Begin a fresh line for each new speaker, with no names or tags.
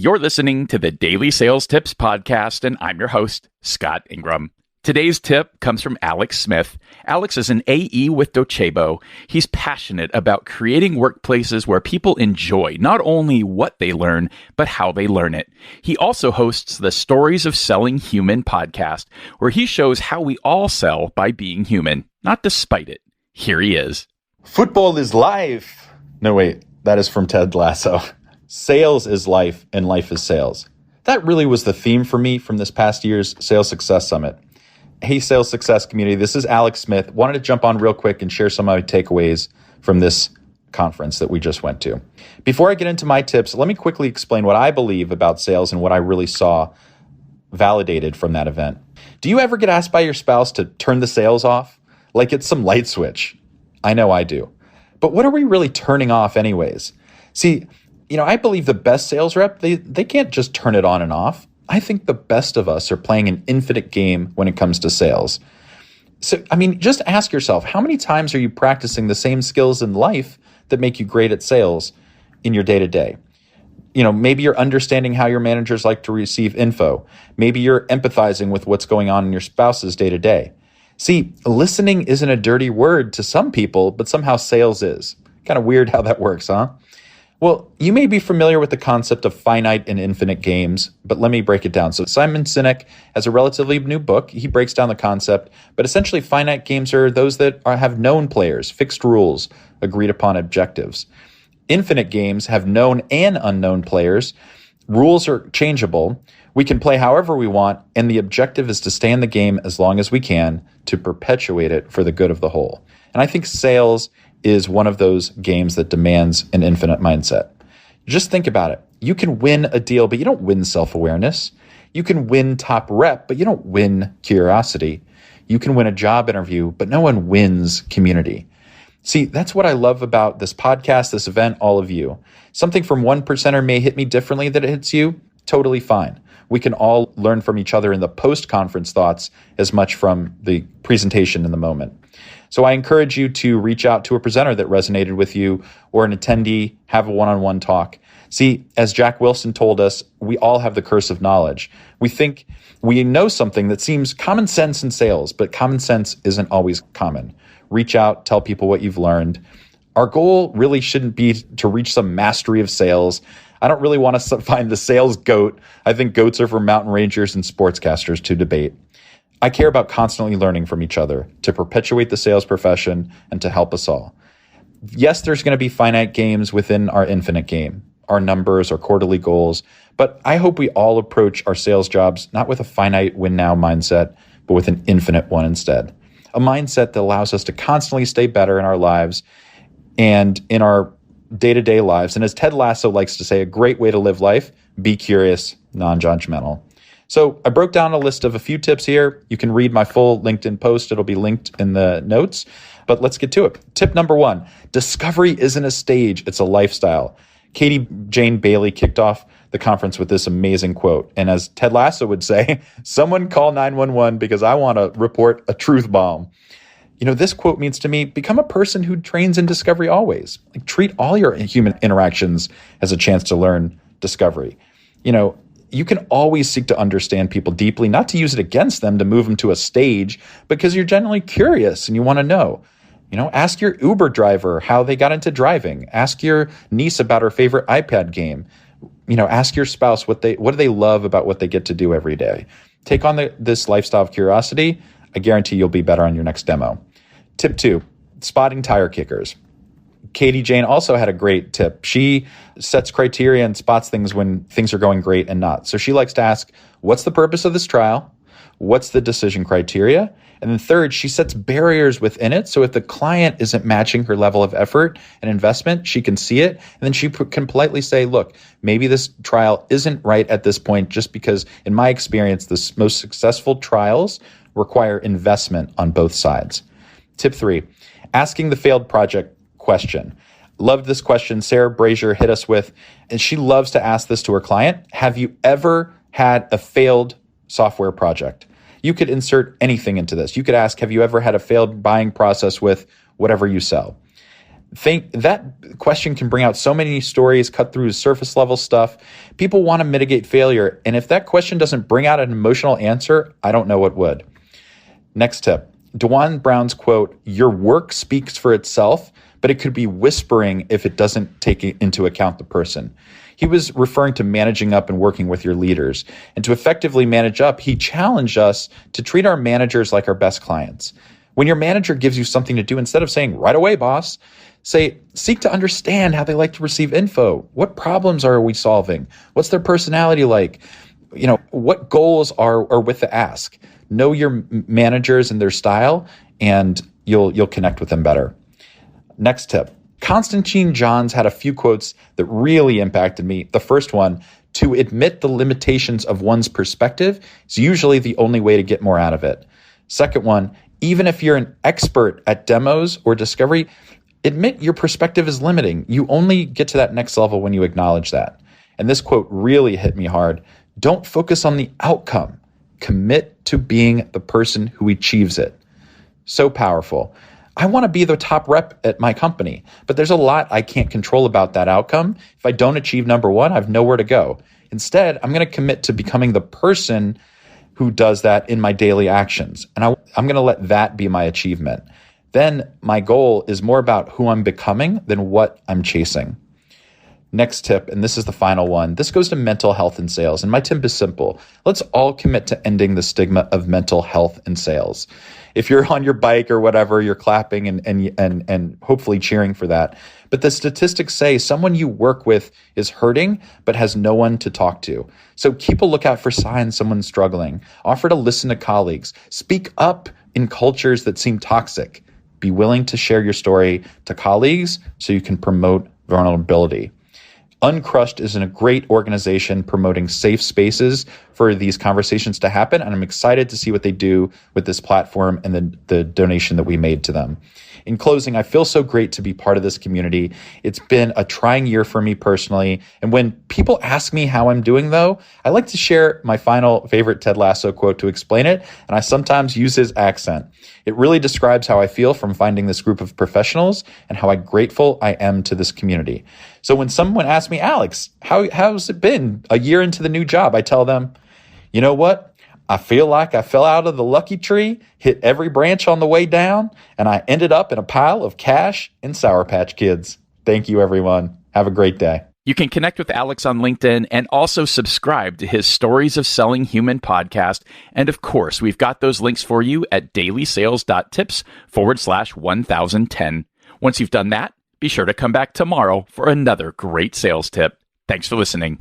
You're listening to the Daily Sales Tips podcast, and I'm your host, Scott Ingram. Today's tip comes from Alex Smith. Alex is an AE with Docebo. He's passionate about creating workplaces where people enjoy not only what they learn, but how they learn it. He also hosts the Stories of Selling Human podcast, where he shows how we all sell by being human, not despite it. Here he is.
Football is life. No, wait, that is from Ted Lasso. Sales is life and life is sales. That really was the theme for me from this past year's Sales Success Summit. Hey, Sales Success community, this is Alex Smith. Wanted to jump on real quick and share some of my takeaways from this conference that we just went to. Before I get into my tips, let me quickly explain what I believe about sales and what I really saw validated from that event. Do you ever get asked by your spouse to turn the sales off? Like it's some light switch. I know I do. But what are we really turning off anyways? See, I believe the best sales rep, they can't just turn it on and off. I think the best of us are playing an infinite game when it comes to sales. So, just ask yourself, how many times are you practicing the same skills in life that make you great at sales in your day-to-day? Maybe you're understanding how your managers like to receive info. Maybe you're empathizing with what's going on in your spouse's day-to-day. See, listening isn't a dirty word to some people, but somehow sales is. Kind of weird how that works, huh? Well, you may be familiar with the concept of finite and infinite games, but let me break it down. So Simon Sinek has a relatively new book. He breaks down the concept, but essentially finite games are those that have known players, fixed rules, agreed upon objectives. Infinite games have known and unknown players. Rules are changeable. We can play however we want, and the objective is to stay in the game as long as we can to perpetuate it for the good of the whole. And I think sales is one of those games that demands an infinite mindset. Just think about it. You can win a deal, but you don't win self-awareness. You can win top rep, but you don't win curiosity. You can win a job interview, but no one wins community. See, that's what I love about this podcast, this event, all of you. Something from one percenter may hit me differently than it hits you. Totally fine. We can all learn from each other in the post-conference thoughts as much from the presentation in the moment. So I encourage you to reach out to a presenter that resonated with you or an attendee, have a one-on-one talk. See, as Jack Wilson told us, we all have the curse of knowledge. We think we know something that seems common sense in sales, but common sense isn't always common. Reach out, tell people what you've learned. Our goal really shouldn't be to reach some mastery of sales. I don't really want to find the sales goat. I think goats are for mountain rangers and sportscasters to debate. I care about constantly learning from each other to perpetuate the sales profession and to help us all. Yes, there's going to be finite games within our infinite game, our numbers, our quarterly goals, but I hope we all approach our sales jobs not with a finite win now mindset, but with an infinite one instead. A mindset that allows us to constantly stay better in our lives and in our day-to-day lives. And as Ted Lasso likes to say, a great way to live life, be curious, non-judgmental. So I broke down a list of a few tips here. You can read my full LinkedIn post. It'll be linked in the notes, but let's get to it. Tip number 1, discovery isn't a stage, it's a lifestyle. Katie Jane Bailey kicked off the conference with this amazing quote. And as Ted Lasso would say, someone call 911 because I want to report a truth bomb. This quote means to me, become a person who trains in discovery always. Treat all your human interactions as a chance to learn discovery. You can always seek to understand people deeply, not to use it against them to move them to a stage, because you're genuinely curious and you want to know. Ask your Uber driver how they got into driving. Ask your niece about her favorite iPad game. Ask your spouse what do they love about what they get to do every day. Take on this lifestyle of curiosity. I guarantee you'll be better on your next demo. Tip 2, spotting tire kickers. Katie Jane also had a great tip. She sets criteria and spots things when things are going great and not. So she likes to ask, what's the purpose of this trial? What's the decision criteria? And then third, she sets barriers within it. So if the client isn't matching her level of effort and investment, she can see it. And then she can politely say, look, maybe this trial isn't right at this point, just because in my experience, the most successful trials require investment on both sides. Tip 3, asking the failed project question. Loved this question. Sarah Brazier hit us with, and she loves to ask this to her client. Have you ever had a failed software project? You could insert anything into this. You could ask, have you ever had a failed buying process with whatever you sell? Think that question can bring out so many stories, cut through surface level stuff. People want to mitigate failure. And if that question doesn't bring out an emotional answer, I don't know what would. Next tip. DeJuan Brown's quote, "Your work speaks for itself, but it could be whispering if it doesn't take into account the person." He was referring to managing up and working with your leaders. And to effectively manage up, he challenged us to treat our managers like our best clients. When your manager gives you something to do, instead of saying, "Right away, boss," say, "Seek to understand how they like to receive info. What problems are we solving? What's their personality like? What goals are with the ask?" Know your managers and their style, and you'll connect with them better. Next tip. Constantine Johns had a few quotes that really impacted me. The first one, "To admit the limitations of one's perspective is usually the only way to get more out of it." Second one, "Even if you're an expert at demos or discovery, admit your perspective is limiting. You only get to that next level when you acknowledge that." And this quote really hit me hard. "Don't focus on the outcome. Commit to being the person who achieves it." So powerful. I want to be the top rep at my company, but there's a lot I can't control about that outcome. If I don't achieve number one, I have nowhere to go. Instead, I'm going to commit to becoming the person who does that in my daily actions. And I'm going to let that be my achievement. Then my goal is more about who I'm becoming than what I'm chasing. Next tip, and this is the final one. This goes to mental health in sales. And my tip is simple. Let's all commit to ending the stigma of mental health in sales. If you're on your bike or whatever, you're clapping and hopefully cheering for that. But the statistics say someone you work with is hurting but has no one to talk to. So keep a lookout for signs someone's struggling. Offer to listen to colleagues. Speak up in cultures that seem toxic. Be willing to share your story to colleagues so you can promote vulnerability. Uncrushed is a great organization promoting safe spaces for these conversations to happen, and I'm excited to see what they do with this platform and the donation that we made to them. In closing, I feel so great to be part of this community. It's been a trying year for me personally, and when people ask me how I'm doing, though, I like to share my final favorite Ted Lasso quote to explain it, and I sometimes use his accent. It really describes how I feel from finding this group of professionals and how grateful I am to this community. So when someone asks me, "Alex, how's it been a year into the new job?" I tell them, "You know what? I feel like I fell out of the lucky tree, hit every branch on the way down, and I ended up in a pile of cash and Sour Patch Kids." Thank you, everyone. Have a great day.
You can connect with Alex on LinkedIn and also subscribe to his Stories of Selling Human podcast. And of course, we've got those links for you at DailySales.Tips/1010. Once you've done that, be sure to come back tomorrow for another great sales tip. Thanks for listening.